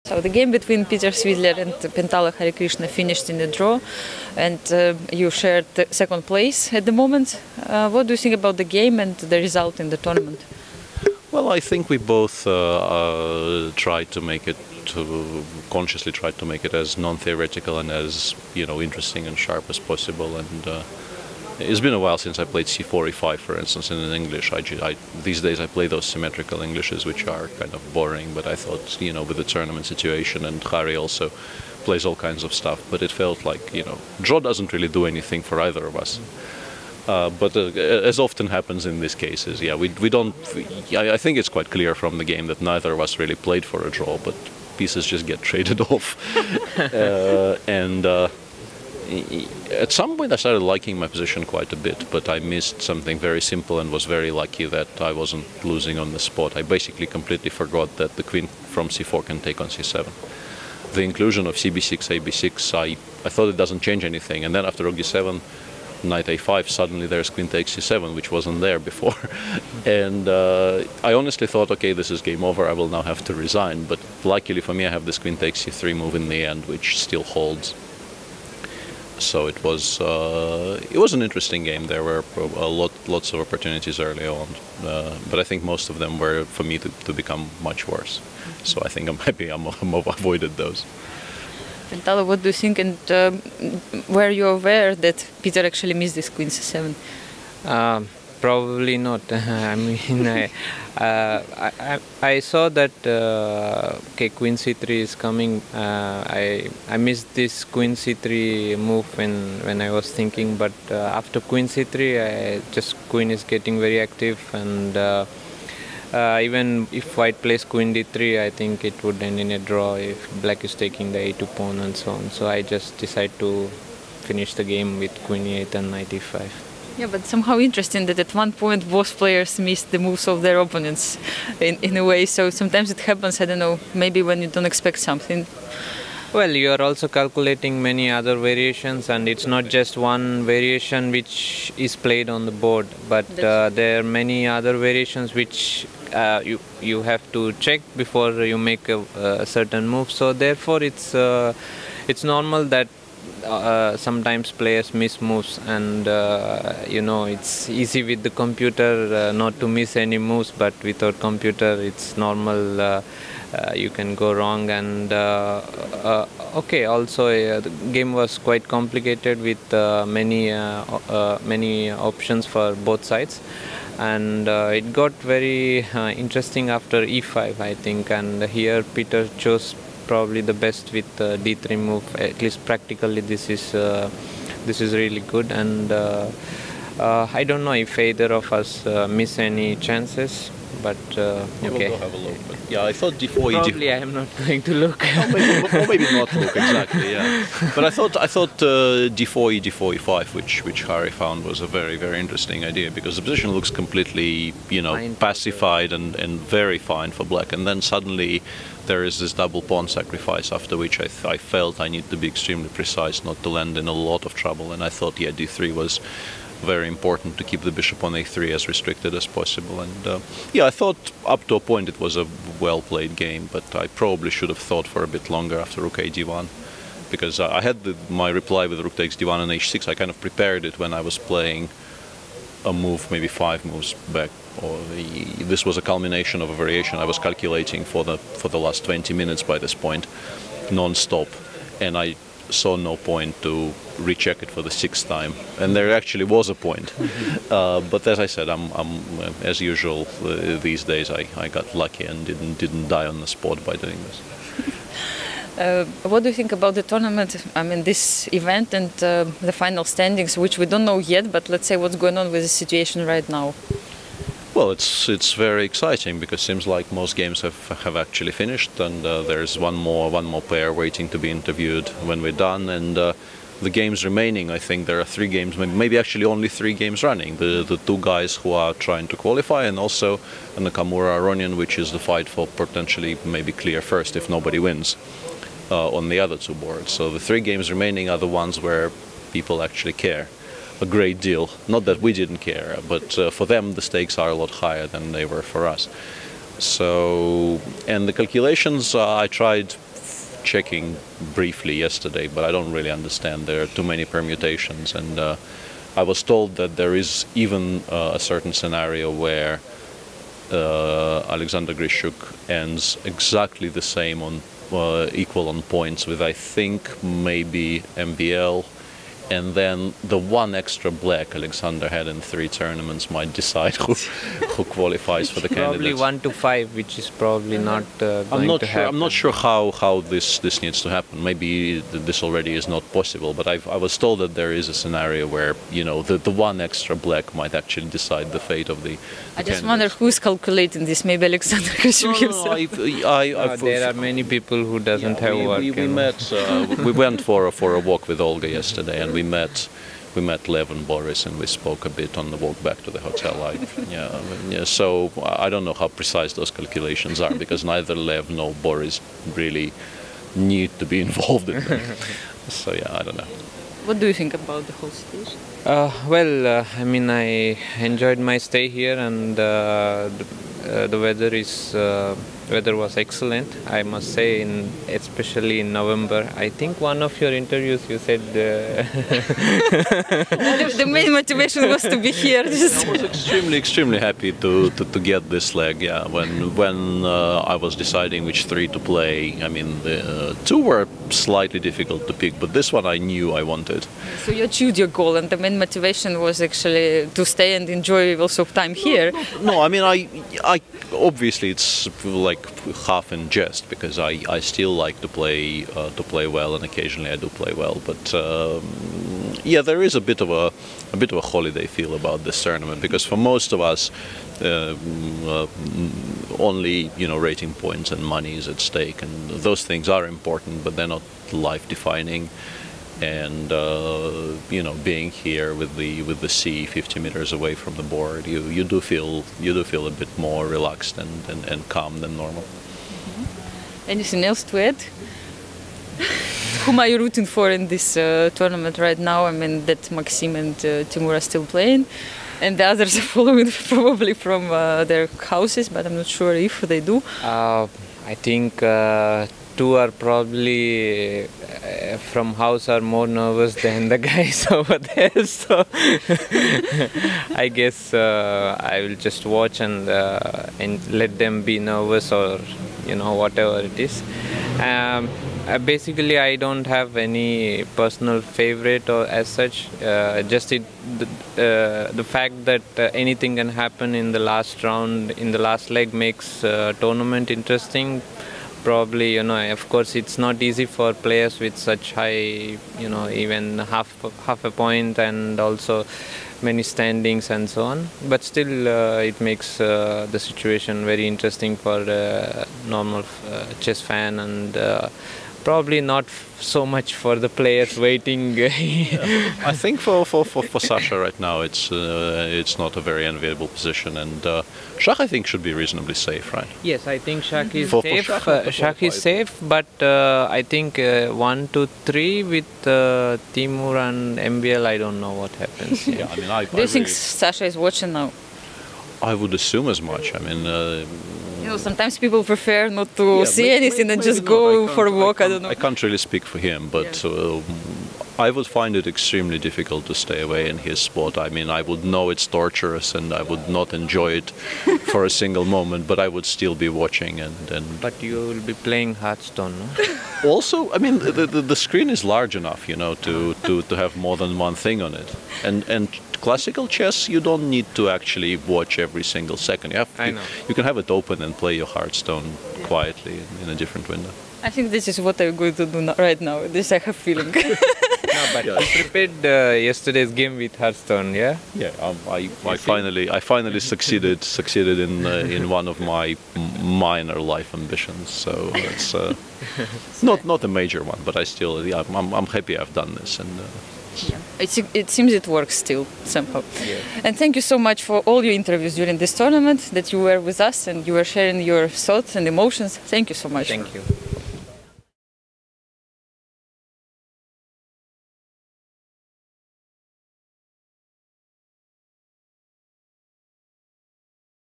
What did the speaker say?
So the game between Peter Svidler and Pentala Harikrishna finished in a draw, and you shared the second place at the moment. What do you think about the game and the result in the tournament? Well, I think we both tried to make it, consciously tried to make it as non-theoretical and as interesting and sharp as possible. And it's been a while since I played C4, E5, for instance, in English. These days I play those symmetrical Englishes, which are kind of boring. But I thought, with the tournament situation, and Hari also plays all kinds of stuff. But it felt like, draw doesn't really do anything for either of us. But as often happens in these cases, we don't. I think it's quite clear from the game that neither of us really played for a draw, but pieces just get traded off. At some point I started liking my position quite a bit, but I missed something very simple and was very lucky that I wasn't losing on the spot. I basically completely forgot that the queen from C4 can take on C7. The inclusion of CB6, AB6, I thought it doesn't change anything, and then after rook D7, knight A5, suddenly there's queen takes C7, which wasn't there before. And I honestly thought, okay, this is game over, I will now have to resign. But luckily for me, I have this queen takes C3 move in the end, which still holds. So it was an interesting game. There were lots of opportunities early on, but I think most of them were for me to become much worse. So I think I'm happy I've avoided those. Pentala, what do you think, and were you aware that Peter actually missed this queen c7? Probably not. I mean, I saw that okay, queen c3 is coming. I missed this queen c3 move when I was thinking, but after queen c3, queen is getting very active, and even if white plays queen d3, I think it would end in a draw if black is taking the a2 pawn and so on. So I just decided to finish the game with queen e8 and knight e5. Yeah, but somehow interesting that at one point both players missed the moves of their opponents in a way. So sometimes it happens, I don't know, maybe when you don't expect something. Well, you are also calculating many other variations, and it's not just one variation which is played on the board, but there are many other variations which you have to check before you make a certain move. So therefore it's normal that sometimes players miss moves, and it's easy with the computer not to miss any moves, but without computer it's normal. You can go wrong, and okay, also the game was quite complicated with many options for both sides, and it got very interesting after e5, I think, and here Peter chose probably the best with d3 move. At least practically this is really good, and I don't know if either of us miss any chances, but okay. We'll go have a look. But yeah, I thought d4, probably I am not going to look. or maybe not look, exactly, yeah. But I thought d4, e4, e5, which Hari found was a very, very interesting idea, because the position looks completely, pacified and very fine for black, and then suddenly there is this double pawn sacrifice, after which I felt I need to be extremely precise not to land in a lot of trouble, and I thought, yeah, d3 was very important to keep the bishop on a3 as restricted as possible. And yeah, I thought up to a point it was a well-played game, but I probably should have thought for a bit longer after rook a d1, because I had my reply with rook takes d1 and h6. I kind of prepared it when I was playing a move, maybe 5 moves back. Or this was a culmination of a variation I was calculating for the last 20 minutes by this point, non-stop, and I saw no point to recheck it for the 6th time, and there actually was a point. But as I said, I'm as usual these days. I got lucky and didn't die on the spot by doing this. What do you think about the tournament? I mean, this event and the final standings, which we don't know yet, but let's say what's going on with the situation right now. Well, it's very exciting, because it seems like most games have actually finished, and there's one more player waiting to be interviewed when we're done, and the games remaining, I think there are 3 games, maybe actually only 3 games running. The 2 guys who are trying to qualify, and also Nakamura Aronian, which is the fight for potentially maybe clear first if nobody wins on the other 2 boards. So the 3 games remaining are the ones where people actually care a great deal. Not that we didn't care, but for them the stakes are a lot higher than they were for us. So, and the calculations I tried checking briefly yesterday, but I don't really understand. There are too many permutations, and I was told that there is even a certain scenario where Alexander Grishuk ends exactly the same on equal on points with, I think, maybe MVL, and then the one extra black Alexander had in 3 tournaments might decide who qualifies for the probably candidates. 1 to 5, which is probably not going to happen. I'm not sure how this needs to happen. Maybe this already is not possible. But I was told that there is a scenario where, you know, the one extra black might actually decide the fate of the. I just wonder who's calculating this. Maybe Alexander Grishuk himself. There are many people who doesn't have work. We met. We went for a walk with Olga yesterday, and we met Lev and Boris, and we spoke a bit on the walk back to the hotel. So I don't know how precise those calculations are, because neither Lev nor Boris really need to be involved in them. So yeah, I don't know. What do you think about the whole situation? I mean, I enjoyed my stay here, and the weather was excellent, I must say, especially in November. I think one of your interviews you said the main motivation was to be here. I was extremely happy to get this leg. Yeah, when I was deciding which 3 to play, I mean, the 2 were slightly difficult to pick, but this one I knew I wanted. So you achieved your goal, and the main motivation was actually to stay and enjoy also time here. No, I mean, I obviously it's like half in jest, because I still like to play well, and occasionally I do play well. But yeah, there is a bit of a holiday feel about this tournament, because for most of us, only, you know, rating points and money is at stake, and those things are important, but they're not life-defining. And you know, being here with the sea 50 meters away from the board, you do feel a bit more relaxed and calm than normal. Anything else to add? Whom are you rooting for in this tournament right now? I mean, that Maxim and Timur are still playing, and the others are following probably from their houses, but I'm not sure if they do. I think 2 are probably from house are more nervous than the guys over there, so I guess I will just watch and let them be nervous, or you know, whatever it is. Basically, I don't have any personal favorite or as such. Just the fact that anything can happen in the last round, in the last leg, makes tournament interesting. Probably, you know, of course, it's not easy for players with such high, you know, even half a point, and also many standings and so on. But still, it makes the situation very interesting for a normal chess fan, and probably not so much for the players waiting. I think for Sasha right now, it's not a very enviable position, and Shach, I think, should be reasonably safe, right? Yes, I think Shach is For safe. Shach, Shach is safe, but I think 1, 2, 3 with Timur and MBL, I don't know what happens. Yeah, I mean, Do you think Sasha is watching now? I would assume as much. I mean, you know, sometimes people prefer not to see anything and just go for a walk. I don't know. I can't really speak for him, but I would find it extremely difficult to stay away in his spot. I mean, I would know it's torturous, and I would not enjoy it for a single moment, but I would still be watching. And But you will be playing Hearthstone, no? Also, I mean, the screen is large enough, you know, to have more than one thing on it. And classical chess, you don't need to actually watch every single second. You can have it open and play your Hearthstone quietly in a different window. I think this is what I'm going to do right now. This I have feeling. No, but you prepared yesterday's game with Hearthstone, yeah? Yeah, I finally succeeded in one of my minor life ambitions. So it's not a major one, but I'm happy I've done this. And it seems it works still somehow. Yeah. And thank you so much for all your interviews during this tournament, that you were with us and you were sharing your thoughts and emotions. Thank you so much. Thank you.